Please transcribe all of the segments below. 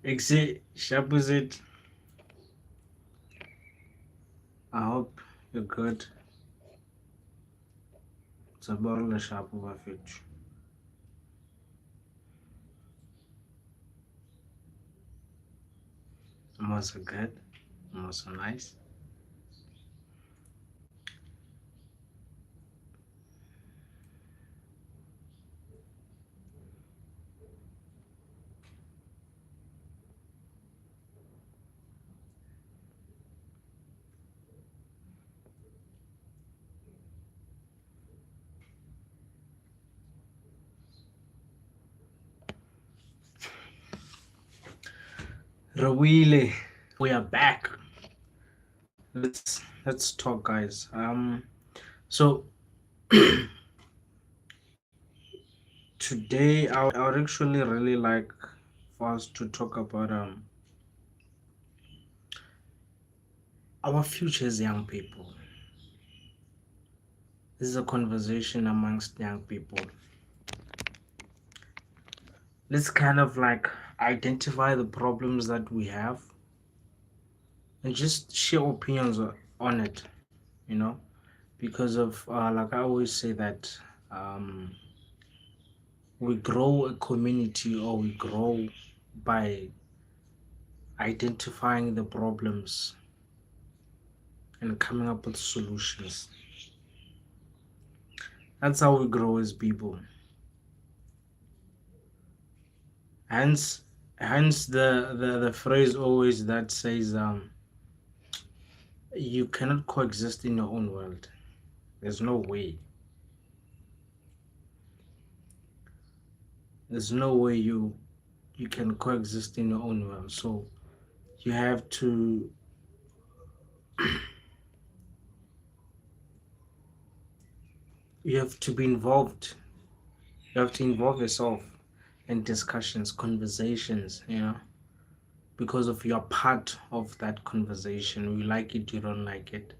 Exit, Shabuzit. I hope you're good. It's a bottle of Shabu Buffet. I'm also good. I'm also nice. Rawile, we are back. Let's talk, guys. So today I would actually really like for us to talk about our future as young people. This is a conversation amongst young people. Let's kind of like identify the problems that we have and just share opinions on it, you know, because of like I always say that um, we grow a community or we grow by identifying the problems and coming up with solutions. That's how we grow as people. Hence, hence the phrase always that says you cannot coexist in your own world. There's no way. There's no way you can coexist in your own world. So you have to you have to be involved. You have to involve yourself in discussions, conversations, because of your part of that conversation. You like it, you don't like it.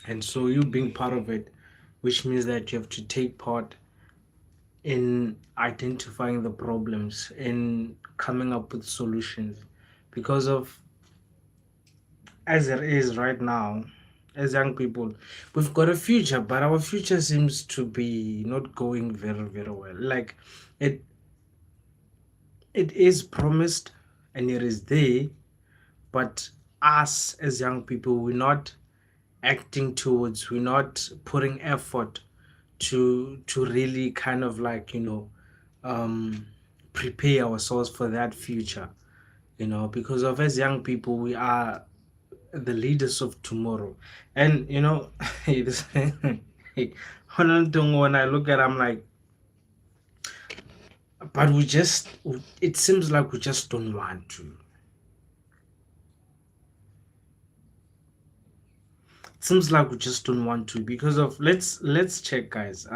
And so you being part of it, which means that you have to take part in identifying the problems, in coming up with solutions. Because of as it is right now, as young people, we've got a future, but our future seems to be not going very, very well. Like it it is promised and it is there, but us as young people, we're not acting towards, we're not putting effort to really kind of like um prepare ourselves for that future, because of as young people we are the leaders of tomorrow. And this one thing when I look at, I'm like, but it seems like we just don't want to. It seems like we just don't want to because of let's check, guys.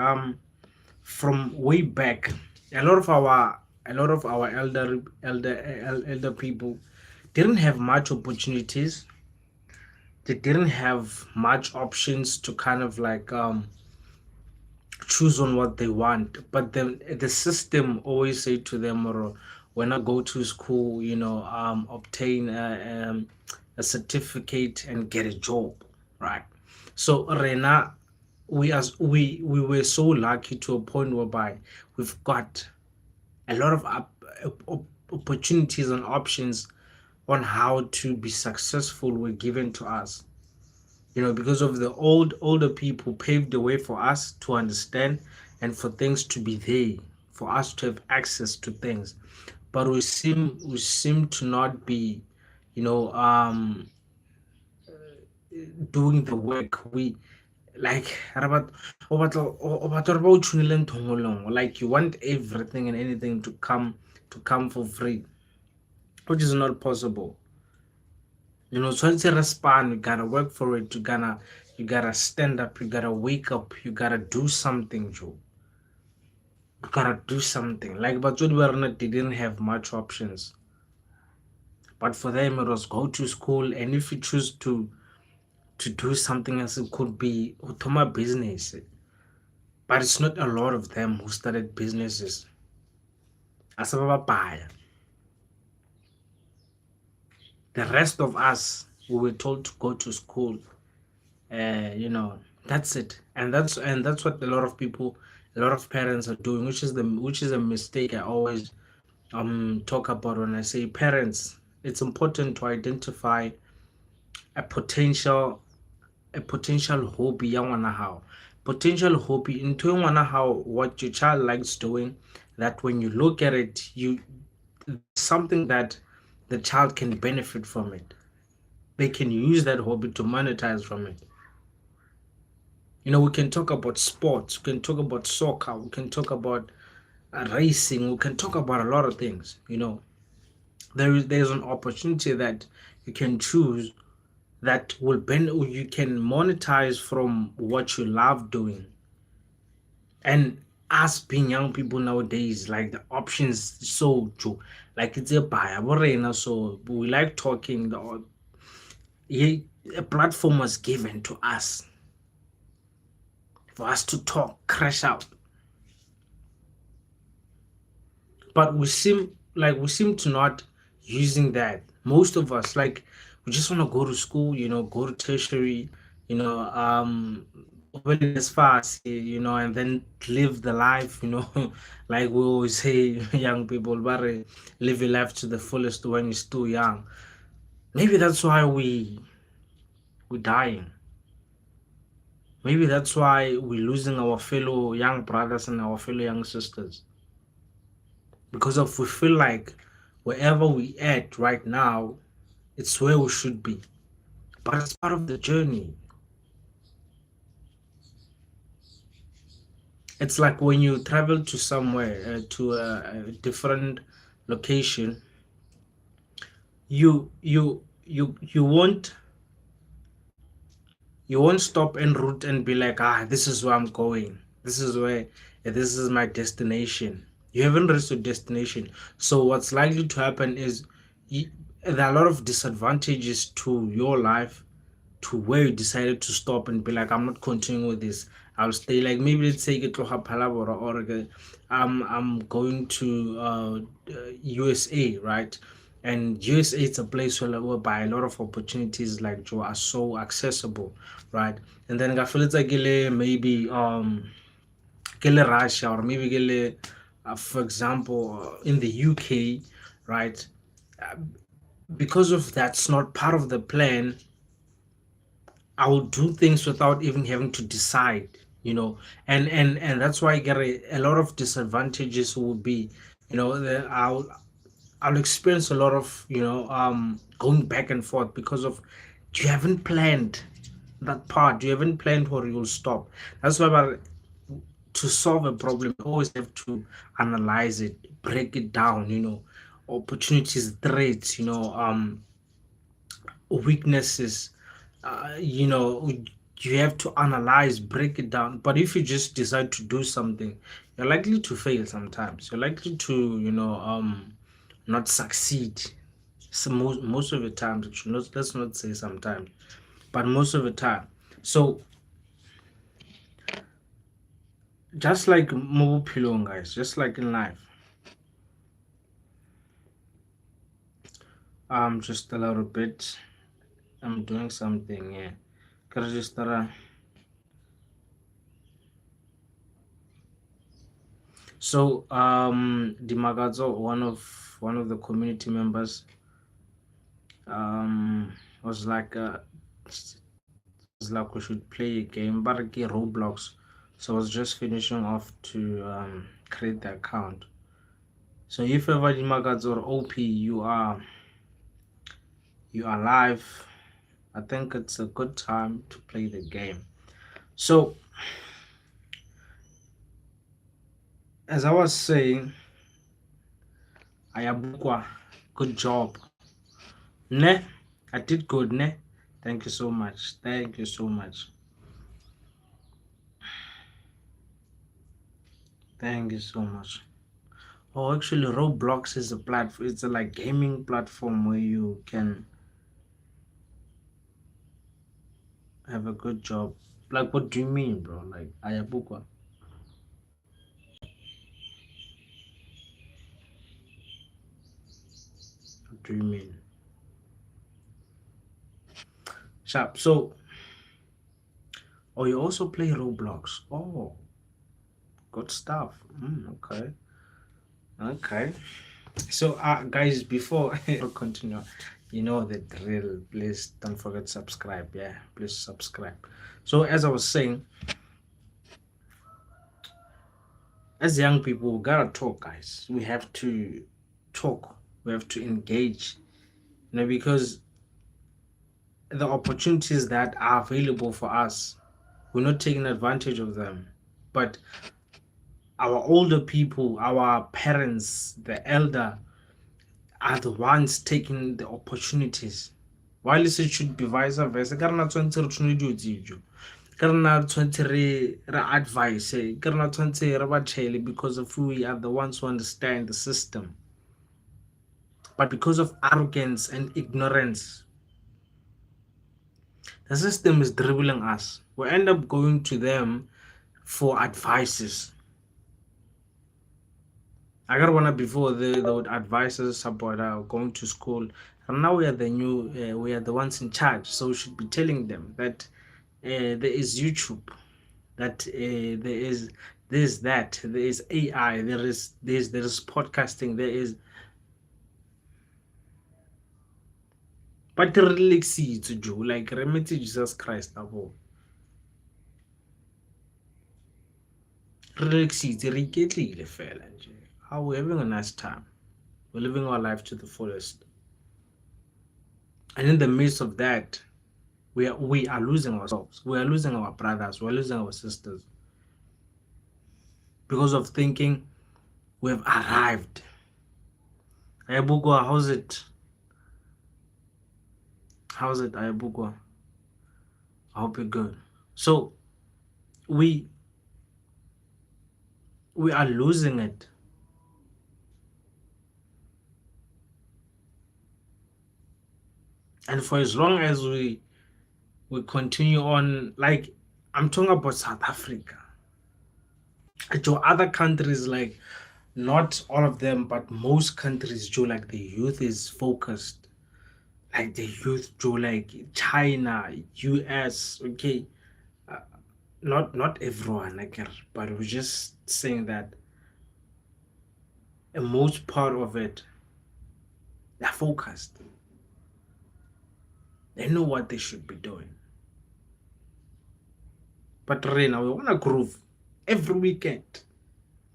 From way back, a lot of our elder people didn't have much opportunities. They didn't have much options to kind of like choose on what they want. But then the system always say to them, or when I go to school, obtain a certificate and get a job, right? So Rena, we were so lucky to a point whereby we've got a lot of opportunities and options on how to be successful were given to us, because of the older people paved the way for us to understand and for things to be there, for us to have access to things. But we seem to not be, you know, doing the work. We like like you want everything and anything to come for free, which is not possible. Tshwanetse re span, you gotta work for it. You gotta stand up, you gotta wake up, you gotta do something, Joe. You gotta do something. Like but when we were not, they didn't have much options. But for them it was go to school, and if you choose to do something else, it could be utoma business. But it's not a lot of them who started businesses. asabababhaya. The rest of us, we were told to go to school. You know, that's it, and that's what a lot of people, a lot of parents are doing, which is a mistake I always talk about when I say parents. It's important to identify a potential a potential hobby ya ngwana hao. Potential hobby into ngwana hao, what your child likes doing, that when you look at it, you something that the child can benefit from it. They can use that hobby to monetize from it. You know, we can talk about sports, we can talk about soccer, we can talk about racing, we can talk about a lot of things. You know, there's an opportunity that you can choose that will you can monetize from what you love doing. And us being young people nowadays, like the options so true, like it's a buyer, so we like talking. A platform was given to us for us to talk, crash out. But we seem to not using that. Most of us, like, we just want to go to school, go to tertiary, you know as fast, and then live the life, like we always say, young people, but live your life to the fullest when you're still young. Maybe that's why we're dying. Maybe that's why we're losing our fellow young brothers and our fellow young sisters, because of we feel like wherever we at right now, it's where we should be. But it's part of the journey. It's like when you travel to somewhere, to a different location, you won't stop en route and be like, this is where I'm going. This is my destination. You haven't reached your destination. So what's likely to happen is, you, there are a lot of disadvantages to your life, to where you decided to stop and be like, I'm not continuing with this. I'll stay. Like, maybe let's say get Palabora, or I'm going to USA, right? And USA, it's a place whereby a lot of opportunities like Joe are so accessible, right? And then I feel it's like maybe Gele Russia, or maybe Gele, for example, in the UK, right? Uh, because of that's not part of the plan, I will do things without even having to decide, and that's why I get a lot of disadvantages will be, I'll experience a lot of, going back and forth because of you haven't planned that part, you haven't planned where you'll stop. That's why, to solve a problem, you always have to analyze it, break it down, opportunities, threats, weaknesses, you have to analyze, break it down. But if you just decide to do something, you're likely to fail sometimes. You're likely to, not succeed. So most of the time, let's not say sometimes, but most of the time. So just like mobile pillow, guys, just like in life, just a little bit. I'm doing something, yeah. Gotta just So Dimagazo, one of the community members, was like, was like we should play a game, but again Roblox. So I was just finishing off to create the account. So if ever Dimagazo or OP, you are live, I think it's a good time to play the game. So as I was saying, Ayabukwa, good job. Ne, I did good, ne? Thank you so much. Thank you so much. Thank you so much. Oh, actually, Roblox is a platform. It's a like gaming platform where you can have a good job. Like, what do you mean, bro? Like, Ayabukwa. do you mean? Sharp. So, oh, you also play Roblox. Oh, good stuff. Okay. Okay. So, guys, before I continue, you know the drill. Please don't forget to subscribe. Yeah, please subscribe. So, as I was saying, as young people, we gotta talk, guys. We have to talk. We have to engage. Because the opportunities that are available for us, we're not taking advantage of them. But our older people, our parents, the elder, are the ones taking the opportunities. While it should be vice versa, karena tshwantse re tshwane dilo tsejo. Karena tshwantse re advise, karena tshwantse re ba tell because of we are the ones who understand the system. But because of arrogance and ignorance, the system is dribbling us. We end up going to them for advices. I got one before they would advise us about going to school, and now we are we are the ones in charge. So we should be telling them that there is YouTube, that there is this, that there is AI, there is this, there is podcasting, there is. But really see to do like remedy Jesus Christ abo. Really see to re fela nje. How we having a nice time. We're living our life to the fullest. And in the midst of that, we are losing ourselves. We are losing our brothers. We're losing our sisters. Because of thinking we've arrived. Ayabugwa, how's it? How's it, Ayabugwa? I hope you're good. So we are losing it. And for as long as we continue on, like I'm talking about South Africa. To other countries, like not all of them, but most countries, Joe, like the youth is focused. Like the youth, Joe, like China, US, okay. Not everyone, like, but we're just saying that the most part of it, they're focused. They know what they should be doing. But right now, we want to groove every weekend.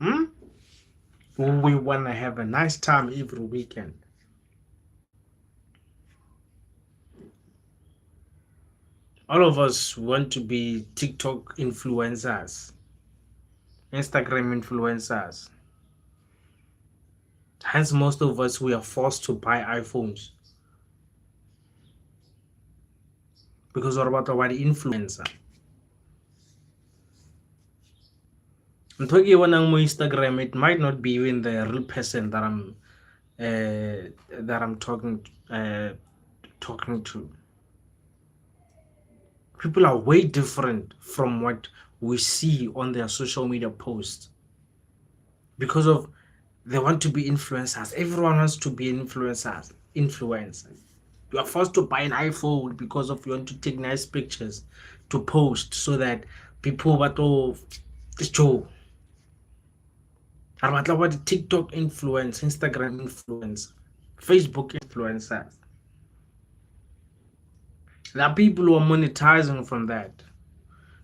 We want to have a nice time every weekend. All of us want to be TikTok influencers, Instagram influencers. Hence, most of us, we are forced to buy iPhones. Because what about the influencer? I'm talking about on Instagram, it might not be even the real person that I'm talking to. People are way different from what we see on their social media posts. Because of they want to be influencers. Everyone wants to be influencers. You are forced to buy an iPhone because of you want to take nice pictures to post so that people show. What the TikTok influence, Instagram influence, Facebook influencers. There are people who are monetizing from that.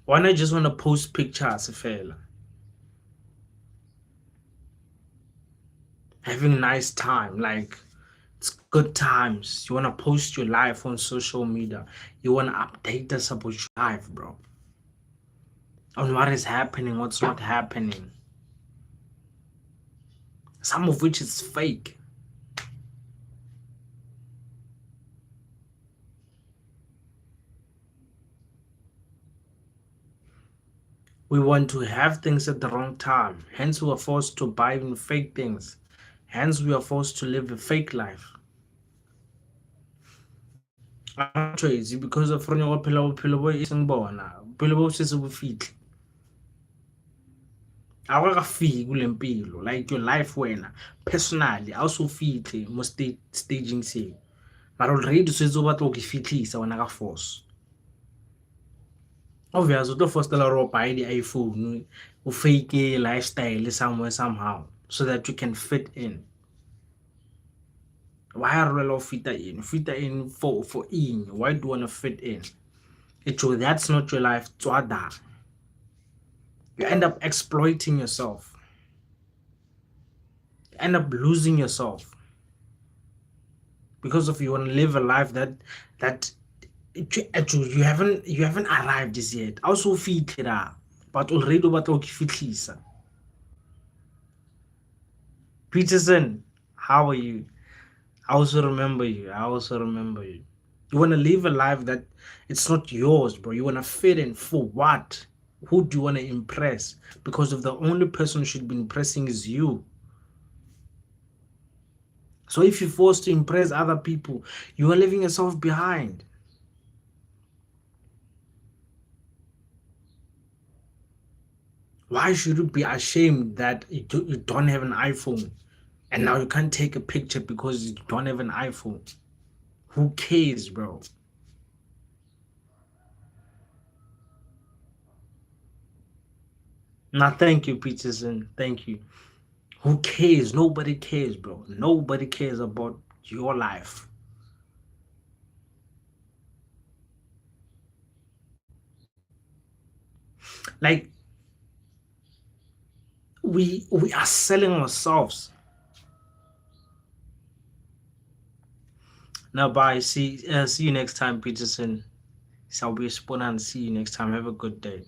Why not just want to post pictures, fella? Having a nice time, like it's good times. You want to post your life on social media. You want to update us about your life, bro. On what is happening, what's not happening. Some of which is fake. We want to have things at the wrong time. Hence, we are forced to buy even fake things. Hence, we are forced to live a fake life. I'm crazy because of awakafiki kule mpilo, like your life wena personally awusofihle mo staging seo, mara already swetse o batla go ke fitlhisa wena ka force. Obvious o tlo fostela gore o buy di-iPhone, o fake lifestyle somewhere somehow so that you can fit in. Why are you fit in for in? Why do you want to fit in? That's not your life. You end up exploiting yourself. You end up losing yourself because of you want to live a life that you haven't arrived as yet. Also fit but already about to fitlisa. Peterson, how are you? I also remember you. You want to live a life that it's not yours, bro. You want to fit in for what? Who do you want to impress? Because if the only person who should be impressing is you. So if you're forced to impress other people, you are leaving yourself behind. Why should you be ashamed that you don't have an iPhone and now you can't take a picture because you don't have an iPhone? Who cares, bro? Now, thank you, Peterson. Thank you. Who cares? Nobody cares, bro. Nobody cares about your life. Like, we are selling ourselves. Now, bye. See you next time, Peterson. I'll be a spooner and see you next time. Have a good day.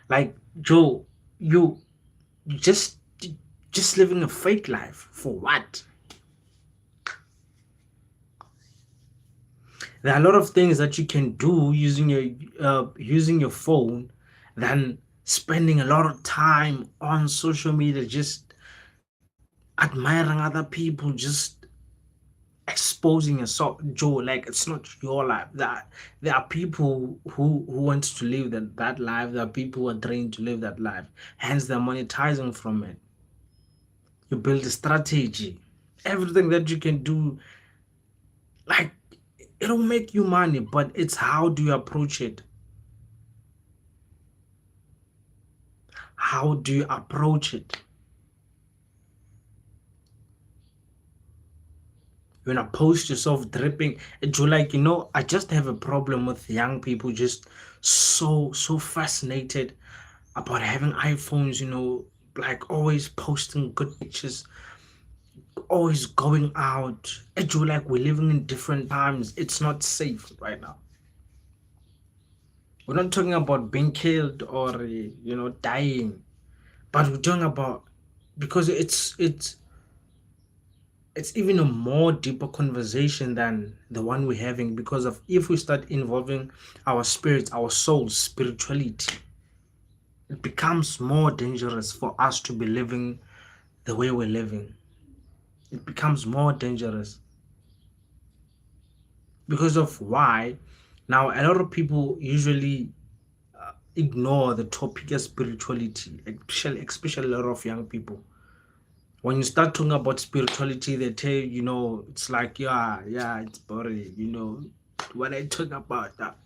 Like, Joe, you just living a fake life for what? There are a lot of things that you can do using your phone than spending a lot of time on social media just admiring other people, just exposing yourself. Joe, like, it's not your life. That there are people who want to live that life. There are people who are trained to live that life, hence they're monetizing from it. You build a strategy, everything that you can do, like, it'll make you money, but it's how do you approach it? How do you approach it? You wanna post yourself dripping. Do, like, I just have a problem with young people just so fascinated about having iPhones, like always posting good pictures, always going out. Do, like, we're living in different times. It's not safe right now. We're not talking about being killed or dying, but we're talking about, because it's even a more deeper conversation than the one we're having, because of if we start involving our spirits, our souls, spirituality, it becomes more dangerous for us to be living the way we're living. It becomes more dangerous because of why. Now, a lot of people usually ignore the topic of spirituality, especially a lot of young people. When you start talking about spirituality, they tell you, it's like, yeah, it's boring. What are you talking about? That?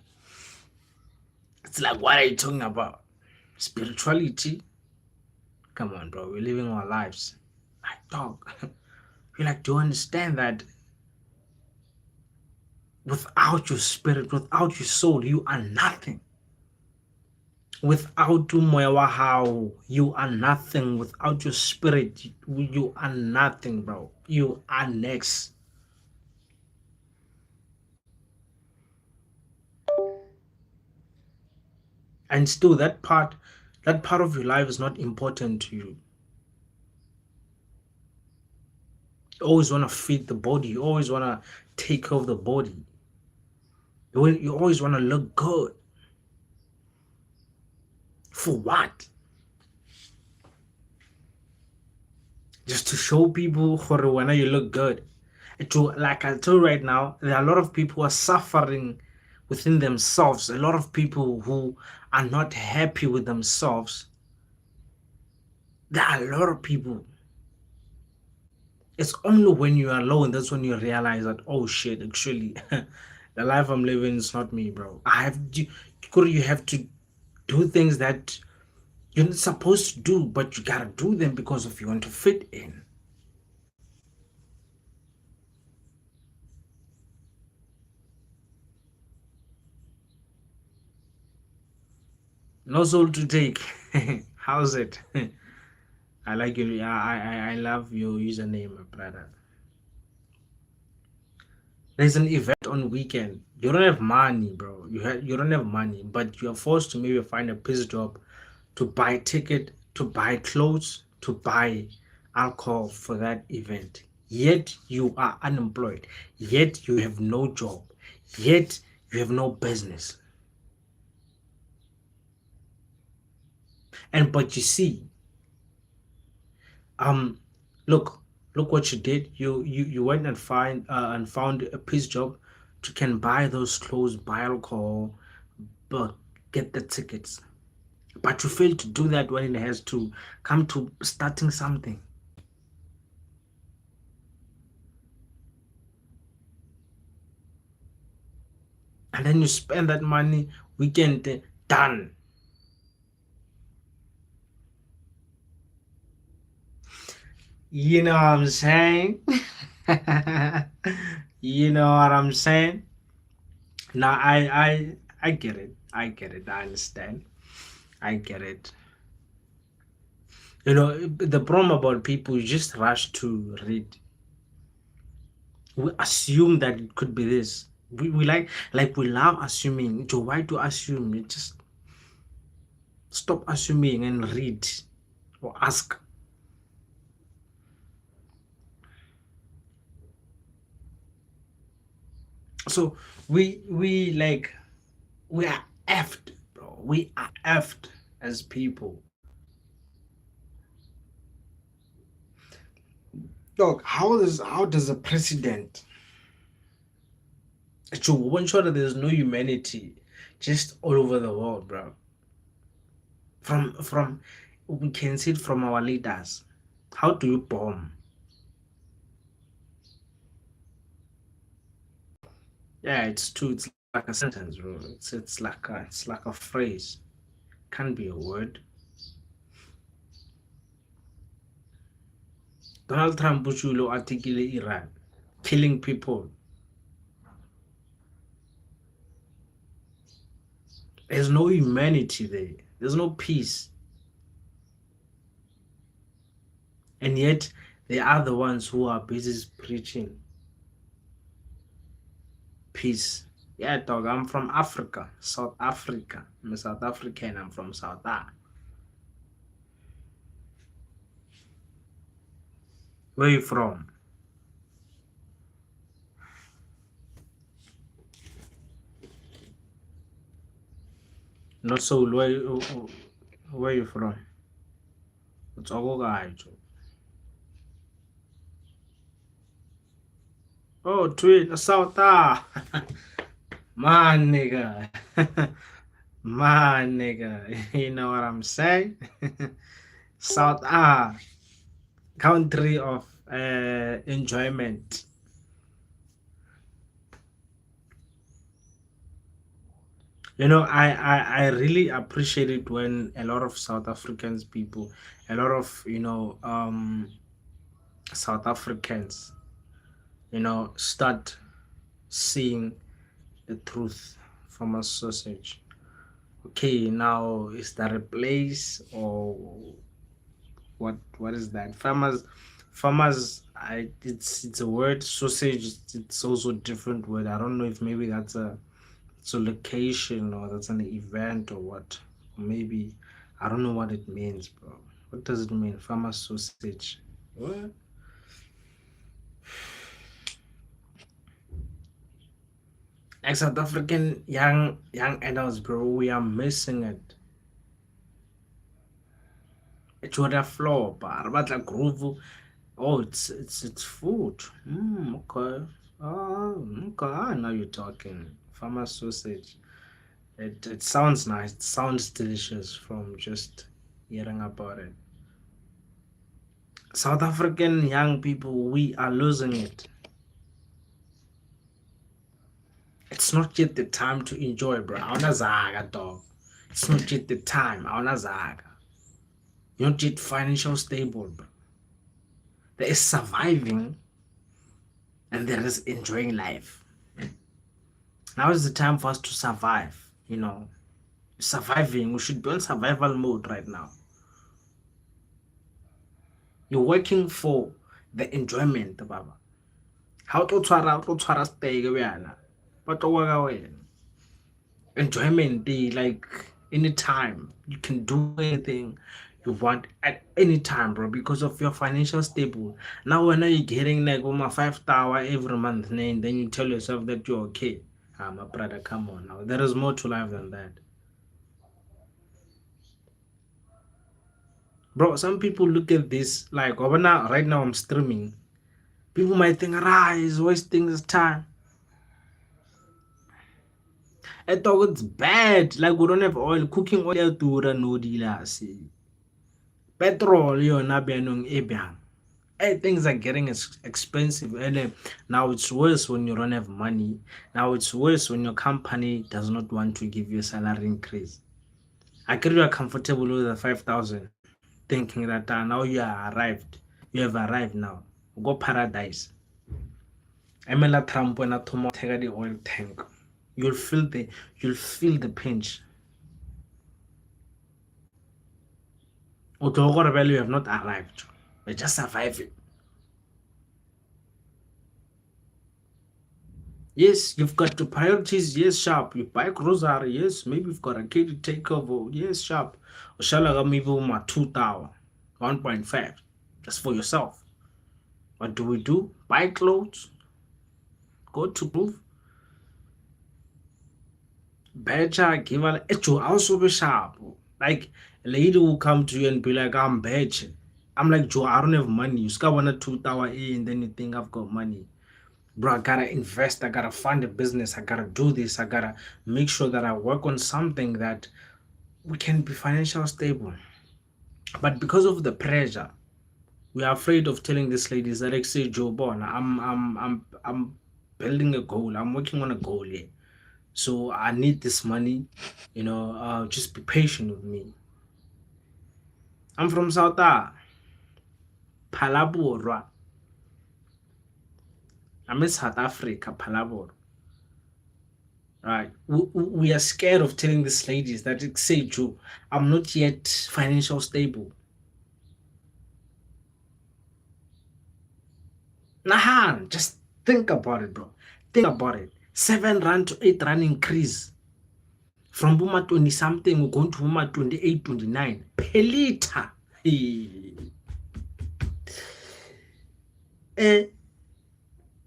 It's like, what are you talking about? Spirituality? Come on, bro. We're living our lives. Like, dog. You're like, do you understand that without your spirit, without your soul, you are nothing? Without umoya wa hao, you are nothing. Without your spirit, you are nothing, bro. You are next. And still, that part of your life is not important to you. You always want to feed the body. You always want to take care of the body. You always want to look good. For what? Just to show people when you look good. Like I told you right now, there are a lot of people who are suffering within themselves. A lot of people who are not happy with themselves. There are a lot of people. It's only when you are alone that's when you realize that, oh shit, actually, the life I'm living is not me, bro. You have to do things that you're not supposed to do, but you gotta do them because of you want to fit in. No soul to take. How's it? I like you. I love your username, my brother. There's an event on weekend. You don't have money, bro. You don't have money, but you are forced to maybe find a piece job to buy ticket, to buy clothes, to buy alcohol for that event. Yet you are unemployed. Yet you have no job. Yet you have no business. And but you see, um, look, look what you did. You went and found a piece job to can buy those clothes, buy alcohol, but get the tickets. But you fail to do that when it has to come to starting something. And then you spend that money, weekend done. You know what I'm saying? You know what I'm saying? Now I get it. I get it. I understand. I get it. You know, the problem about people, you just rush to read. We assume that it could be this. We like we love assuming. So why to assume? You just stop assuming and read or ask. So we like we are effed, bro. We are effed as people. Look, how does a president to ensure that there's no humanity just all over the world, bro? From we can see it from our leaders. How do you bomb? Yeah, it's true. It's like a sentence, bro. It's like a phrase. Can't be a word. Donald Trump Bushulo article Iran, killing people. There's no humanity there. There's no peace. And yet they are the ones who are busy preaching peace. Yeah, dog, I'm from Africa, South Africa. I'm a South African. I'm from South Africa. Where you from? Not so. Where you from? It's all guys. Oh, twin, South Africa. Man, nigga. Man, nigga. You know what I'm saying? South Africa, country of enjoyment. You know, I really appreciate it when a lot of South Africans people, a lot of South Africans, start seeing the truth from a sausage. Okay, now is that a place or what is that? Farmers. It's a word. Sausage. It's also a different word. I don't know if maybe that's a location or that's an event or what. Or maybe I don't know what it means, bro. What does it mean? Farmer sausage. What? Like South African young adults, bro, we are missing it. It's what a floor, but like groove. Oh, it's food. Okay. Oh, okay. Now you're talking. farmer sausage. It sounds nice. It sounds delicious from just hearing about it. South African young people, we are losing it. It's not yet the time to enjoy, bro. Awunazaga, dog. It's not yet the time. Awunazaga. You're not yet financial stable, bro. There is surviving and there is enjoying life. Now is the time for us to survive, Surviving. We should be on survival mode right now. You're working for the enjoyment, Baba. How to try stay but enjoyment, like anytime you can do anything you want at any time, bro, because of your financial stable. Now when are you getting like 5 hour every month, and then you tell yourself that you're okay. My brother, come on now. There is more to life than that. Bro, some people look at this like right now I'm streaming. People might think, he's wasting his time. I thought it's bad. Like we don't have oil. Cooking oil to no dealers. Petrol yona bianong e biang. Things are getting expensive, and now it's worse when you don't have money. Now it's worse when your company does not want to give you a salary increase. I get you are comfortable with the 5,000, thinking that now you are arrived. You have arrived now. Go paradise. Emela Trump when I take the oil tank. You'll feel the pinch. Although you have not arrived. We're just surviving. Yes, you've got the priorities. Yes, sharp. You buy grocery. Yes, maybe you've got a kid to take over. Yes, sharp. Or shall I maybe my 2,000, 1.5, just for yourself. What do we do? Buy clothes. Go to move. Better give it will also be sharp. Like a lady will come to you and be like, I'm bad. I'm like, Joe, I don't have money. You score 2,000 and then you think I've got money. Bro, I gotta invest. I gotta fund a business. I gotta do this. I gotta make sure that I work on something that we can be financially stable. But because of the pressure, we are afraid of telling these ladies that, like, say, Joe Bon, I'm building a goal. I'm working on a goal here. So I need this money. Just be patient with me. I'm from Phalaborwa. I'm in South Africa, Phalaborwa. Right. We are scared of telling these ladies that, say, Joe, I'm not yet financial stable. Nahan, just think about it, bro. Think about it. 7 rand to 8 rand increase. From Buma 20 something, we're going to Buma 28, 29 per liter.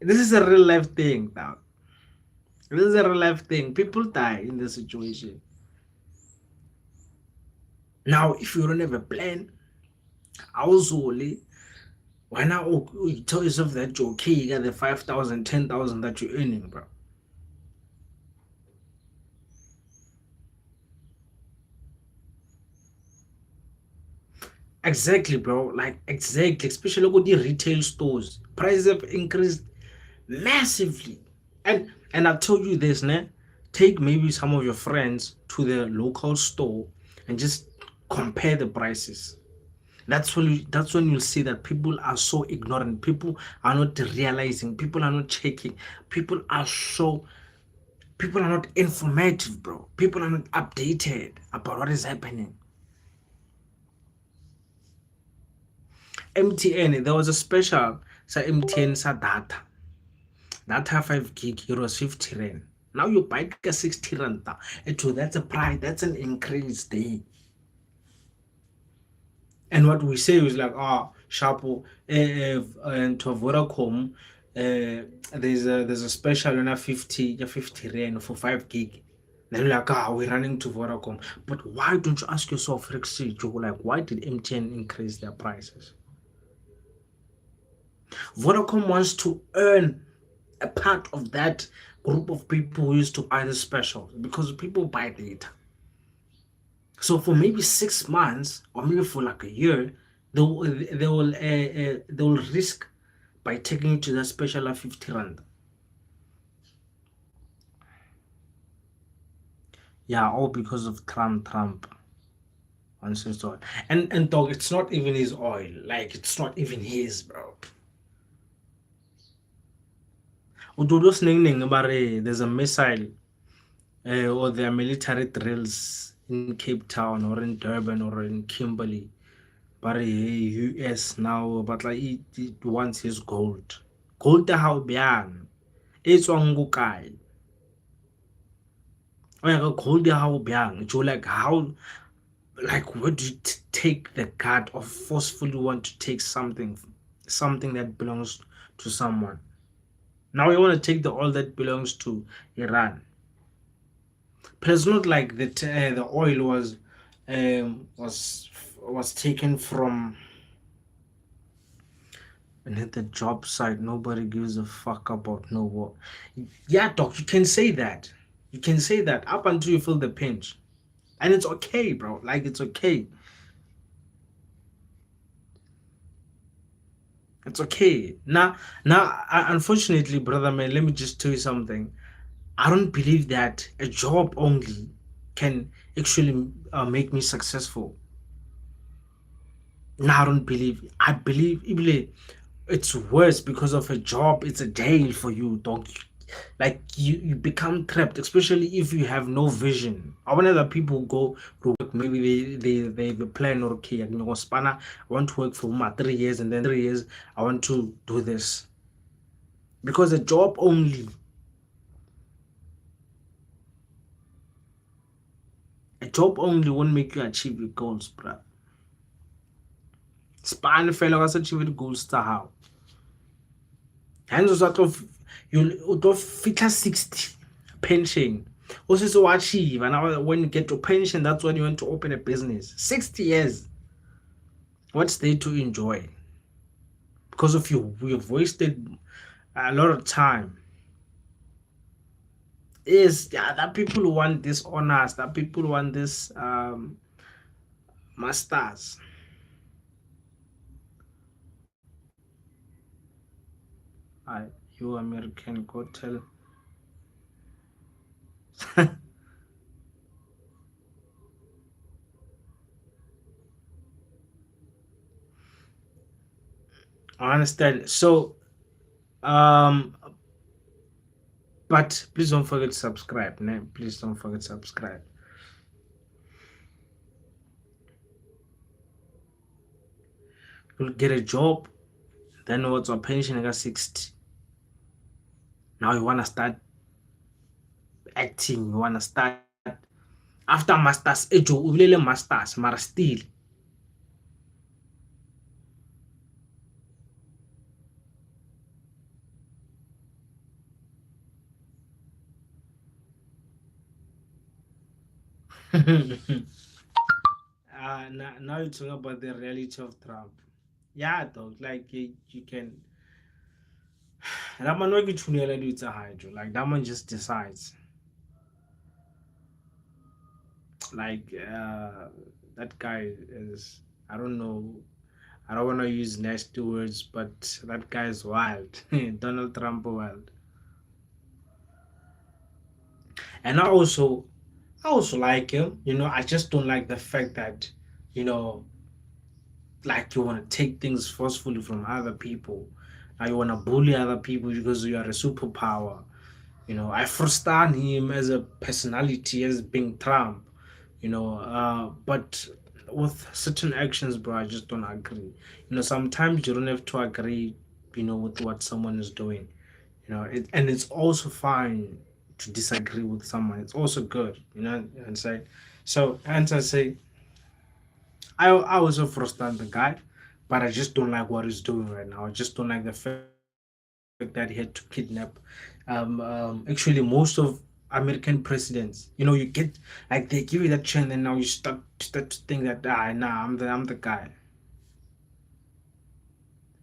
This is a real life thing now. This is a real life thing. People die in this situation. Now, if you don't have a plan, also, why not you tell yourself that you're okay, you got the 5,000, 10,000 that you're earning, bro? Exactly, bro. Like, exactly. Especially with the retail stores. Prices have increased massively. And I'll tell you this, take maybe some of your friends to the local store and just compare the prices. That's when you'll see that people are so ignorant. People are not realizing. People are not checking. People are not informative, bro. People are not updated about what is happening. MTN, there was a special sa MTN sa data 5 gig, it was 50 rand. Now you buy a 60 rand. That's a price. That's an increase there. And what we say is like, Sharpo, and to Vodacom, there's a special on a 50 rand for 5 gig. Then you're like, we're running to Vodacom. But why don't you ask yourself, Joe, like, why did MTN increase their prices? Vodacom wants to earn a part of that group of people who used to buy the specials because people buy data. So for maybe 6 months or maybe for like a year, they will risk by taking you to that special at 50 rand. Yeah, all because of Trump. And so on. And dog, it's not even his oil. Like it's not even his, bro. Ududos ning ning about there's a missile or there are military drills in Cape Town or in Durban or in Kimberley. But US now, but like it wants his gold. Gold how biang. It's on gukai. Oh yeah, gold how biang. So like how like where do you take the guard of forcefully want to take something that belongs to someone? Now you want to take the oil that belongs to Iran. But it's not like the oil was taken from and hit the job site. Nobody gives a fuck about no war. Yeah, doc, you can say that. You can say that up until you feel the pinch. And it's okay, bro. Like it's okay. It's okay. Now, unfortunately, brother man, let me just tell you something. I don't believe that a job only can actually make me successful. No, I don't believe. I believe even it's worse because of a job. It's a jail for you, dog. Like you become trapped, especially if you have no vision. I want other people go to work. Maybe they have a plan. Or okay, you know, spanner. I want to work for 3 years, and then 3 years I want to do this because a job only won't make you achieve your goals, bro. Span fela ka achieve the goals tsa how. Hands was out of you to fit 60 pension. Also, so achieve, and now when you get to pension, that's when you want to open a business. 60 years. What's there to enjoy? Because of you, we've wasted a lot of time. Is yeah, that people who want this honors, that people who want this masters. I you American go tell. I understand. So but please don't forget to subscribe. Ne? Please don't forget to subscribe. You'll get a job, then what's on pension at 60. Now you wanna start acting, you wanna start after masters, ejo ulele masters, mara still. Now you're talking about the reality of Trump. Yeah, dog. Like you can. That man not get like that man just decides. Like that guy is. I don't know. I don't want to use nasty words, but that guy is wild. Donald Trump wild. And I also like him. I just don't like the fact that you know like you want to take things forcefully from other people. Now you want to bully other people because you are a superpower. I understand him as a personality as being Trump. But with certain actions, bro, I just don't agree. Sometimes you don't have to agree, with what someone is doing. And it's also fine to disagree with someone. It's also good, and say. So, and I say, I also frustrate the guy, but I just don't like what he's doing right now. I just don't like the fact that he had to kidnap. Actually, most of American presidents, you get like they give you that chance, and now you start to think that nah, I'm the guy.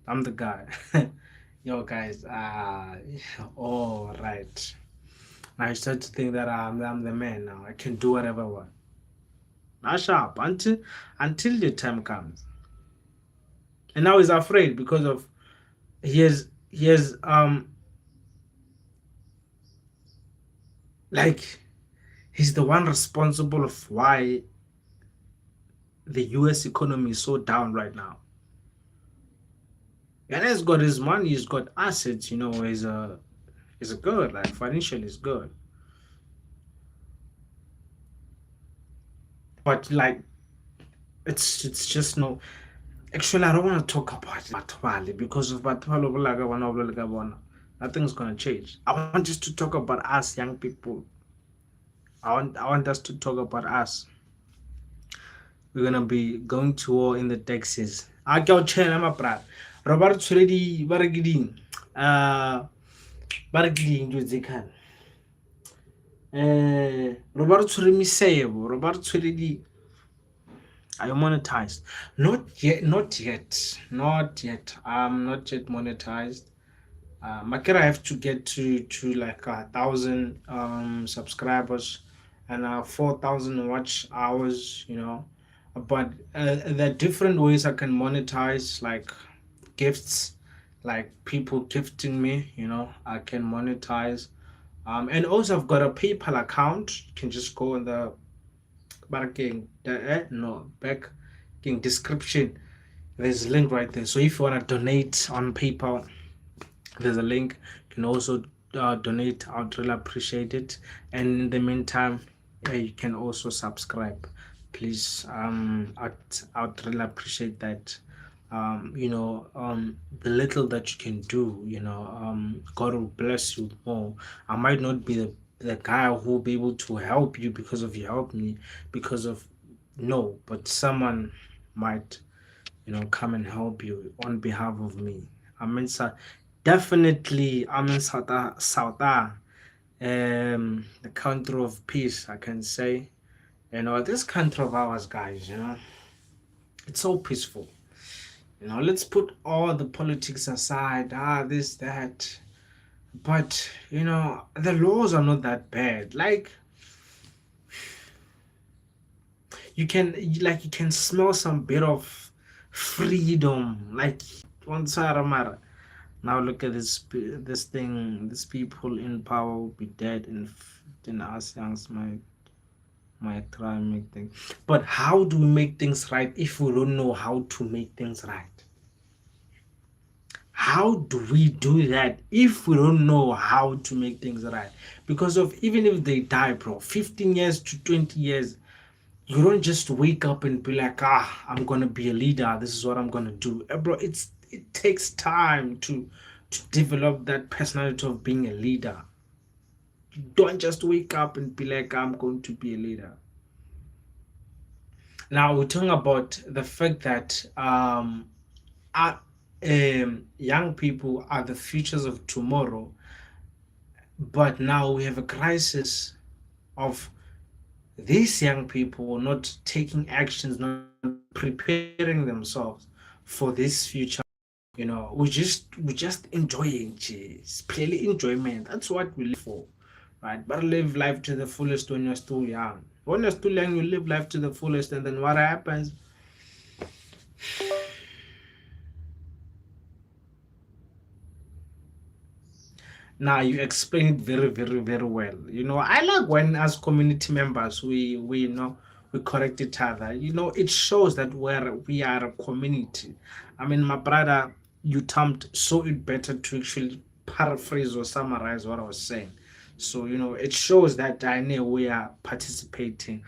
I'm the guy. Yo, guys. All right. Now I start to think that I'm the man now. I can do whatever I want. Not sharp until the time comes. And now he's afraid because of he has like he's the one responsible of why the US economy is so down right now. And he's got his money, he's got assets, he's a good, like financially is good. But like it's just no. Actually, I don't want to talk about Batwali because of Batwali. Nothing's gonna change. I want just to talk about us young people. I want us to talk about us. We're gonna be going to war in the Texas. I got chair, my brat. Robert ready baragidin. Baragidin to Zikan. Robert Remiseo. Robert ready. Are you monetized? Not yet, not yet, not yet. I'm not yet monetized. Makira, I have to get to like 1,000 subscribers and 4,000 watch hours. But there are different ways I can monetize, like gifts, like people gifting me. I can monetize. And also I've got a PayPal account. You can just go in the back description. There's a link right there. So if you want to donate on PayPal, there's a link. You can also donate. I'd really appreciate it. And in the meantime, you can also subscribe, please. I'd really appreciate that. The little that you can do, God will bless you more. I might not be the guy who will be able to help you because of you help me, because of no, but someone might, come and help you on behalf of me. I'm in definitely I'm in the country of peace, I can say. This country of ours, guys, it's so peaceful. Let's put all the politics aside, this, that. But, the laws are not that bad. Like, you can smell some bit of freedom. Like, one Saramara. Now look at this thing. These people in power will be dead in us youngs might try and make things. But how do we make things right if we don't know how to make things right? How do we do that if we don't know how to make things right? Because of even if they die, bro, 15 years to 20 years, you don't just wake up and be like, I'm gonna be a leader. This is what I'm gonna do. Bro, it takes time to develop that personality of being a leader. You don't just wake up and be like, I'm going to be a leader. Now we're talking about the fact that our, young people are the futures of tomorrow, but now we have a crisis of these young people not taking actions, not preparing themselves for this future. We just enjoying, jeez, purely enjoyment. That's what we live for, right? But live life to the fullest when you're still young. When you're still young, you live life to the fullest, and then what happens? Now you explain it very, very, very well. I like when as community members we correct each other. It shows that we are a community. I mean, my brother, you termed so it better to actually paraphrase or summarize what I was saying. So it shows that I know we are participating,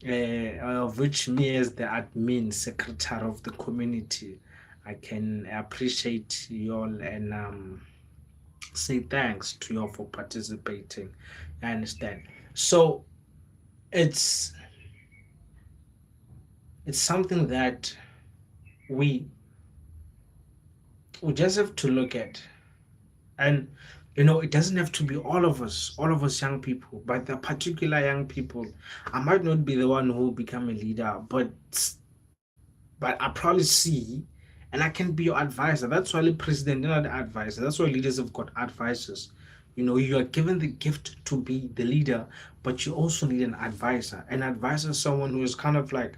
of which me as the admin secretary of the community, I can appreciate you all and say thanks to you all for participating. I understand. So it's it's something that we we just have to look at, and it doesn't have to be all of us young people, but the particular young people. I might not be the one who will become a leader, but I probably see and I can be your advisor. That's why the president, not the advisor. That's why leaders have got advisors. You are given the gift to be the leader, but you also need an advisor. An advisor is someone who is kind of like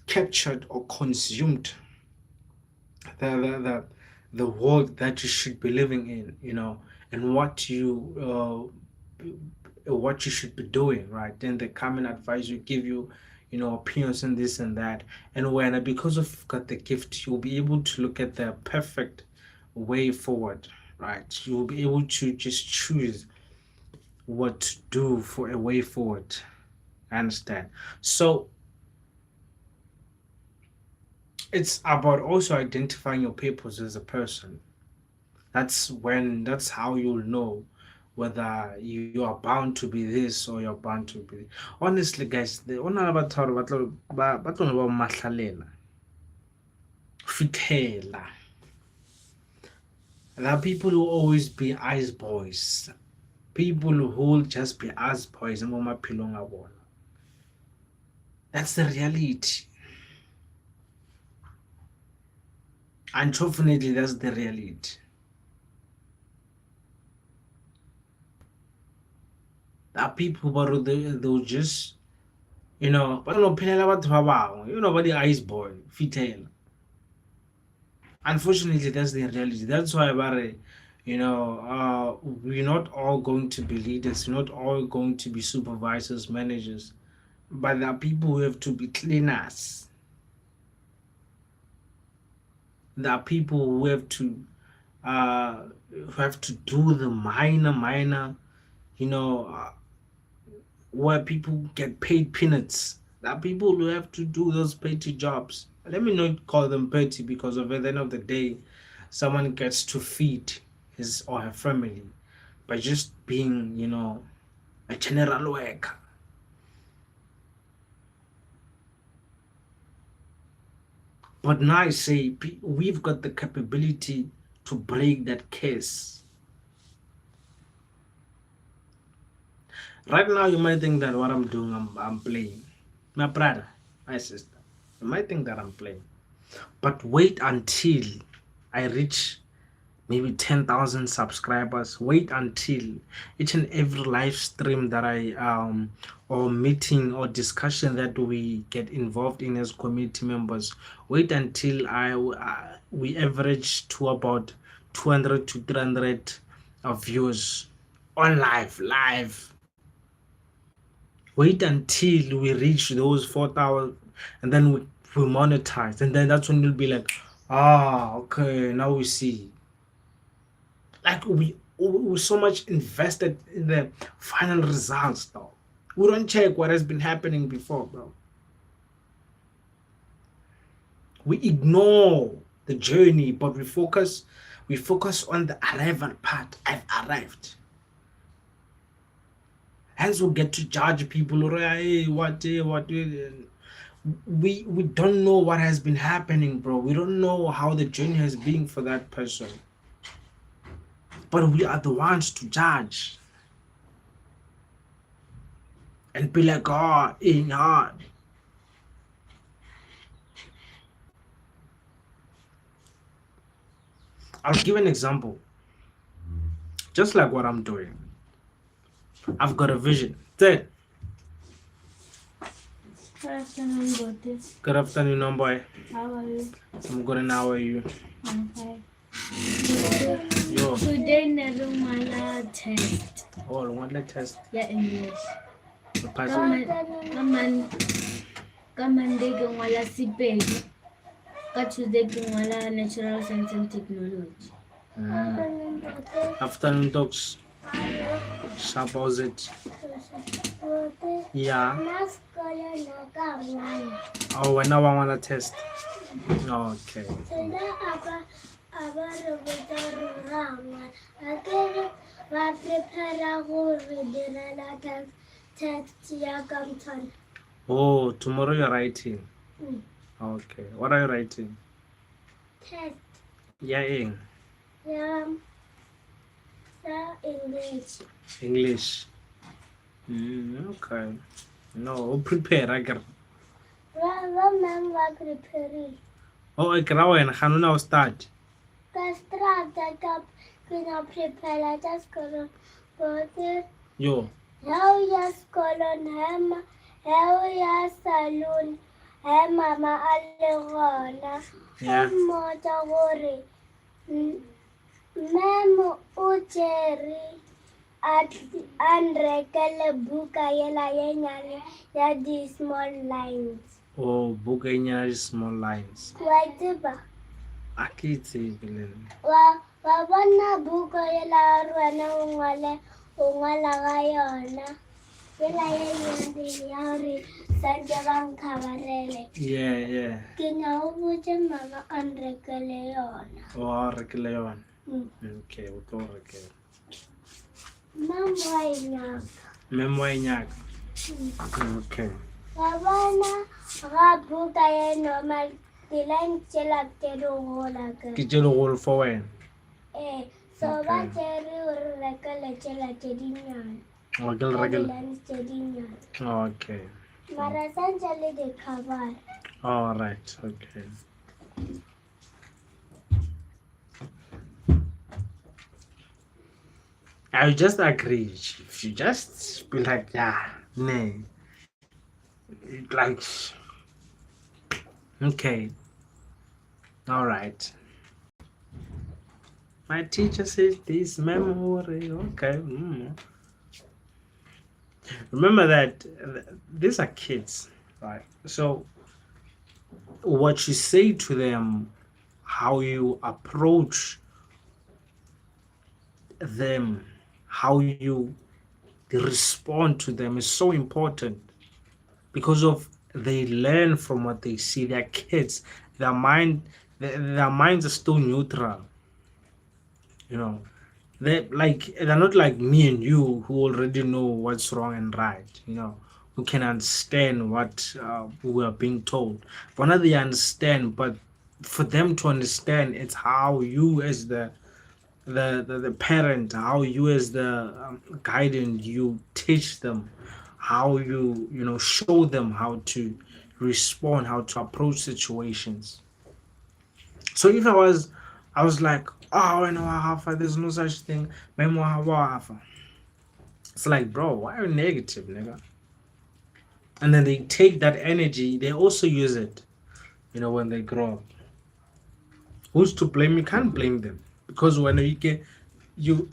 captured or consumed the the the, the world that you should be living in, and what you should be doing, right? Then they come and advise you, give you, opinions and this and that. And when because of you've got the gift, you'll be able to look at the perfect way forward, right? You'll be able to just choose what to do for a way forward. I understand. So it's about also identifying your purpose as a person. That's how you'll know whether you are bound to be this or you're bound to be. Honestly, guys, the ona ba tharo ba tlo ba mahlalela fithela. There are people who always be ice boys, people who will just be ice boys mo maphelong a bona. That's the reality. Unfortunately, that's the reality. There are people who they'll just, ba no phelela batho ba bangwe, ba di ice boy fithela. Unfortunately, that's the reality. That's why we're not all going to be leaders, we're not all going to be supervisors, managers, but there are people who have to be cleaners. There are people who have to do the minor, you know, uh, where people get paid peanuts. There are people who have to do those petty jobs. Let me not call them petty because at the end of the day, someone gets to feed his or her family by just being, a general worker. But now I say we've got the capability to break that curse. Right now, you might think that what I'm doing, I'm playing. My brother, my sister, you might think that I'm playing. But wait until I reach maybe 10,000 subscribers. Wait until each and every live stream that or meeting or discussion that we get involved in as community members. Wait until we average to about 200 to 300 of views on live. Wait until we reach those 4,000, and then we monetize, and then that's when you'll be like, okay, now we see. Like we so much invested in the final results, though. We don't check what has been happening before, bro. We ignore the journey, but we focus on the arrival part. I've arrived. Hence, we get to judge people. Hey, what? We don't know what has been happening, bro. We don't know how the journey has been for that person. But we are the ones to judge and be like, in hard. I'll give an example. Just like what I'm doing. I've got a vision. Third. Good afternoon, Abutii. Good afternoon, boy. How are you? I'm good, and how are you? I'm fine. Yo. Today, Nerumala test. Oh, what the test? Yeah, English. Passing. Ka Monday ke ngwala Sepedi. Ka Tuesday ke ngwala Natural Science and Technology. Afternoon talks. Sharp opposite. Yeah. Oh, when now I want to test. Okay. Oh, tomorrow you're writing. Okay. What are you writing? Test. Yeah, English. English. Okay. No, prepare. I got. What ma'am was preparing? Oh, ek ra wena ganona o start. Ka strata ka kina prepare just kono. Bote Yo. how ya skolon hema how ya salon he mama a le gona. Yeah. Mmotsa gore memo o tsere a nrekele buka yela ye nyane ya di-small lines. Oh, buka e nyana small lines. Wa tseba A ke e tsebe le nna. wa bona buka yela ya rona o ngwala ga yona yela ye nyane ya gore santse ba nkgabarele. Yeah. Ke nya o botse mama a nrekele yona. O a rekele yona. Mm. Okay, o tlo rekela. Mama wa e nyaka. Memo e nyaka. Okay. Wa bona ga buka ye normal di-line tsela tse di gola ke. Ke tse legolo for wena. So ba Okay. tsere gore rekele tsela tse dinnyane. O ke le Ka rekele. di-lines tse dinnyane. Okay. Mara santse le di-cover. All right. Okay. I would just agree. If you just be like, yeah, nah. Like, okay. All right. My teacher says this memory. Okay. Remember that these are kids, right? So, what you say to them, how you approach them, how you respond to them is so important because of they learn from what they see. They're kids. Their minds are still neutral. You know, they're not like me and you who already know what's wrong and right. You know, who can understand what we are being told. But not they understand, but for them to understand, it's how you as the parent, how you as the guidance, you teach them, how you show them how to respond, how to approach situations. So if I was like, oh, I know Hafa, there's no such thing, memoir Hafa. It's like, bro, why are you negative, nigga? And then they take that energy, they also use it, when they grow up. Who's to blame? You can't blame them because when you get you,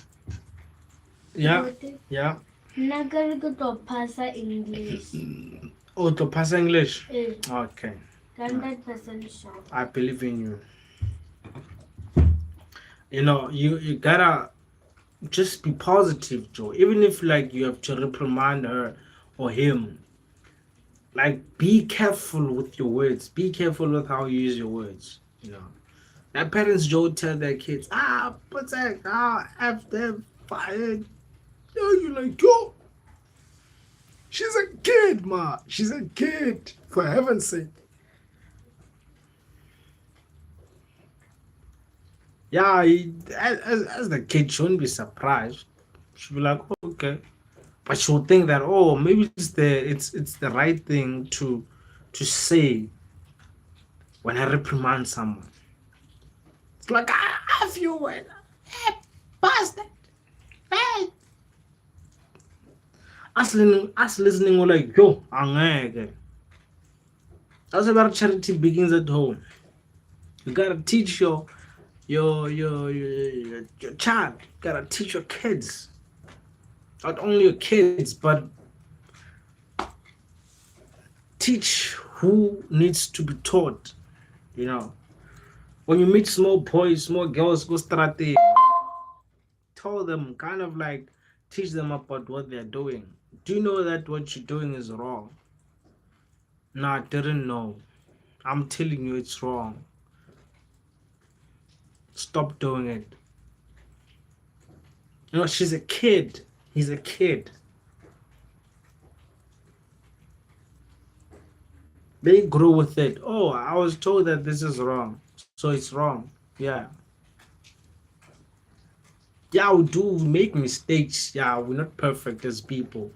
yeah, Bote, yeah. nna ke re ke tlo passa English. Oh, to pass English. Eh, Okay, 100% sure. I believe in you. You gotta just be positive, Joe. Even if like you have to reprimand her or him, like be careful with your words. Be careful with how you use your words. That parents Joe tell their kids, protect, F them, fired. You're like, yo, she's a kid, ma. She's a kid. For heaven's sake. Yeah, as the kid shouldn't be surprised. She'll be like, oh, okay. But she'll think that, oh, maybe it's the right thing to say when I reprimand someone. It's like, I have you when bastard. Hey. Us listening, we're like, yo, angeke. That's about charity begins at home. You gotta teach your child. You gotta teach your kids. Not only your kids, but teach who needs to be taught. When you meet small boys, small girls, go straight. Tell them, kind of like teach them about what they're doing. Do you know that what you're doing is wrong? No, I didn't know. I'm telling you it's wrong. Stop doing it. She's a kid. He's a kid. They grow with it. Oh, I was told that this is wrong, so it's wrong. Yeah, we do make mistakes. Yeah, we're not perfect as people,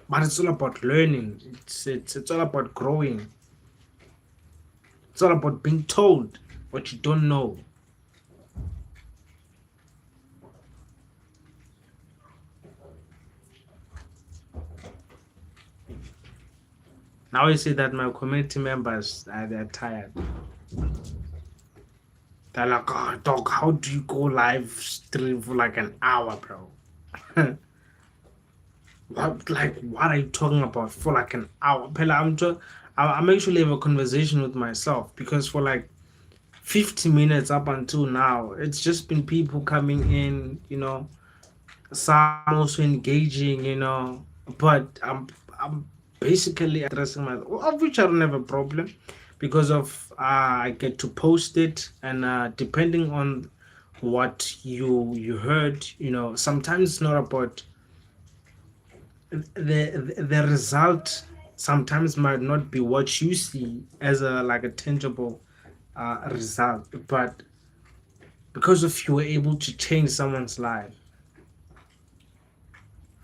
but it's all about learning. It's all about growing. It's all about being told what you don't know. Now you see that my community members they're tired. They're like, oh, dog, how do you go live stream for like an hour, bro? What are you talking about for like an hour? Pela, I'm actually have a conversation with myself because for like 50 minutes up until now, it's just been people coming in, some also engaging, but I'm basically addressing my, of which I don't have a problem because of I get to post it, and depending on what you heard, sometimes it's not about the result. Sometimes might not be what you see as a like a tangible result, but because of you were able to change someone's life,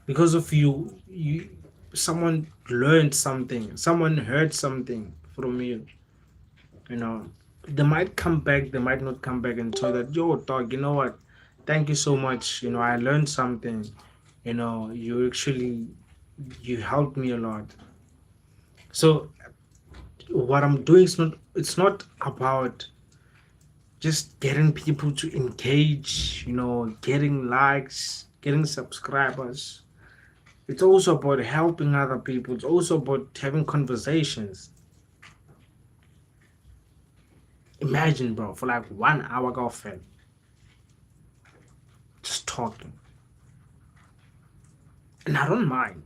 because of you someone learned something, someone heard something from you, you know they might come back, they might not come back and tell that, yo dog, you know what, thank you so much, I learned something, you actually you helped me a lot. So what I'm doing is not, it's not about just getting people to engage, getting likes, getting subscribers. It's also about helping other people. It's also about having conversations. Imagine, bro, for like 1 hour, girlfriend, just talking. And I don't mind.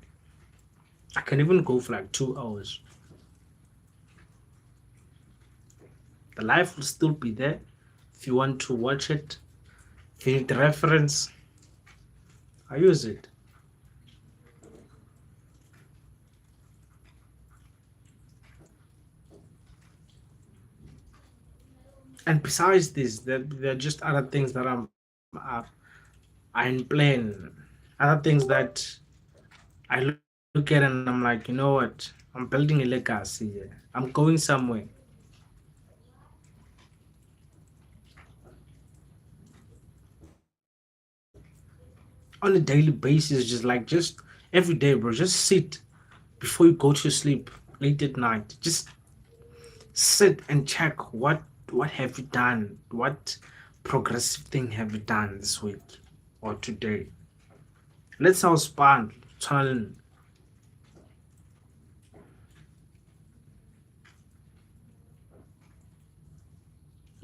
I can even go for like 2 hours. The life will still be there. If you want to watch it, if you need the reference, I use it. And besides this, there are just other things that I'm playing. Other things that I look at and I'm like, you know what? I'm building a legacy here. I'm going somewhere. On a daily basis, just every day, bro. Just sit before you go to sleep late at night. Just sit and check what have you done? What progressive thing have you done this week or today? Let's all span turn.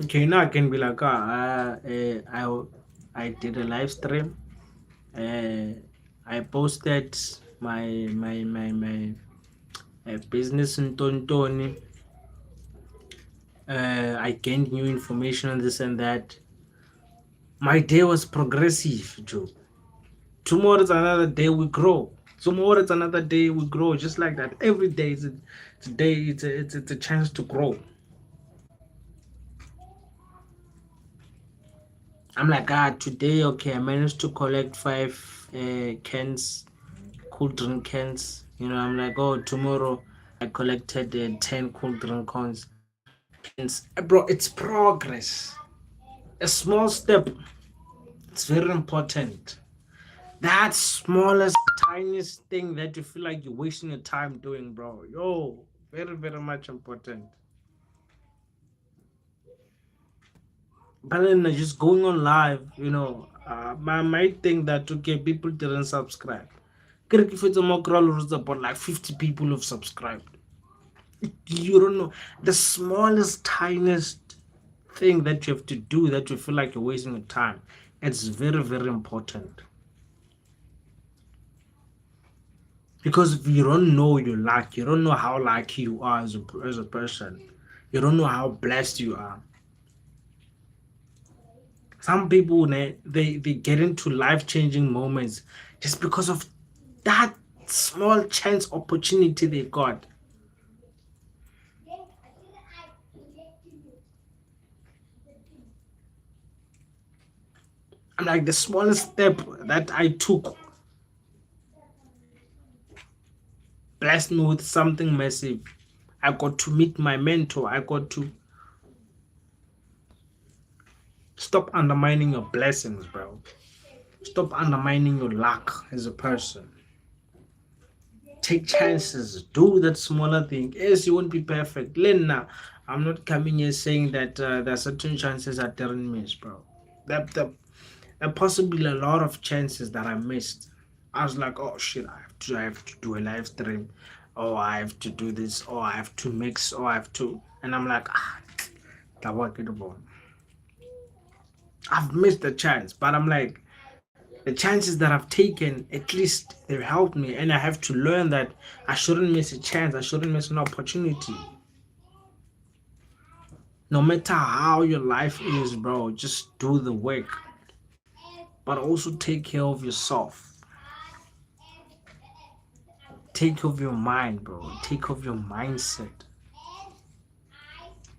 Okay, now I can be like, I did a live stream. Uh, I posted my business in Tontoni. I gained new information on this and that. My day was progressive, Joe. Tomorrow is another day we grow. Tomorrow is another day we grow. Just like that. Every day is a day. It's a chance to grow. I'm like, today, okay, I managed to collect 5 cans, cool drink cans. I'm like, oh, tomorrow I collected 10 cool drink cans. Bro, it's progress. A small step. It's very important. That smallest, tiniest thing that you feel like you're wasting your time doing, bro. Yo, very, very much important. But then just going on live, I might think that, okay, people didn't subscribe. If it's a more crawlers, about like 50 people have subscribed. You don't know the smallest, tiniest thing that you have to do that you feel like you're wasting your time. It's very, very important. Because if you don't know your luck, you don't know how lucky you are as a person. You don't know how blessed you are. Some people, they get into life-changing moments just because of that small chance opportunity they got. I'm like, the smallest step that I took blessed me with something massive. I got to meet my mentor. I got to Stop undermining your blessings, bro. Stop undermining your luck as a person. Take chances. Do that smaller thing. Yes, you won't be perfect. Lena, I'm not coming here saying that there are certain chances I didn't miss, bro. There are possibly a lot of chances that I missed. I was like, oh shit, I have to do a live stream, or I have to do this, or I have to mix, or I have to, and I'm like, that work it about. I've missed the chance, but I'm like, the chances that I've taken, at least they've helped me, and I have to learn that I shouldn't miss a chance. I shouldn't miss an opportunity. No matter how your life is, bro, just do the work, but also take care of yourself. Take care of your mind, bro. Take care of your mindset.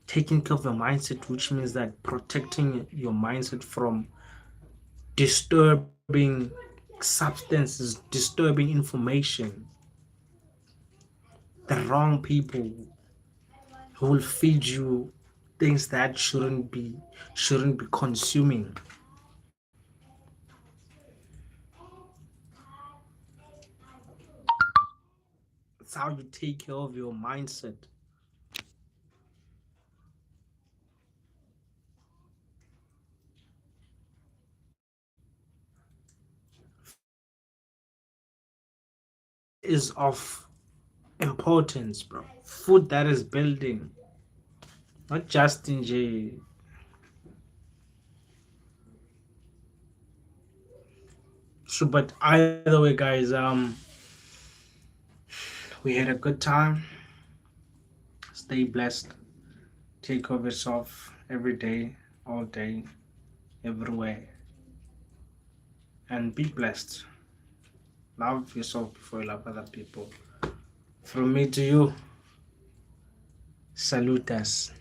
Taking care of your mindset, which means that protecting your mindset from disturbing substances, disturbing information, the wrong people who will feed you things that shouldn't be consuming. That's how you take care of your mindset. Food is of importance, bro. Food that is building, not just in J. So, but either way, guys, we had a good time. Stay blessed. Take care of yourself every day, all day, everywhere, and be blessed. Love yourself before you love other people. From me to you, salute us.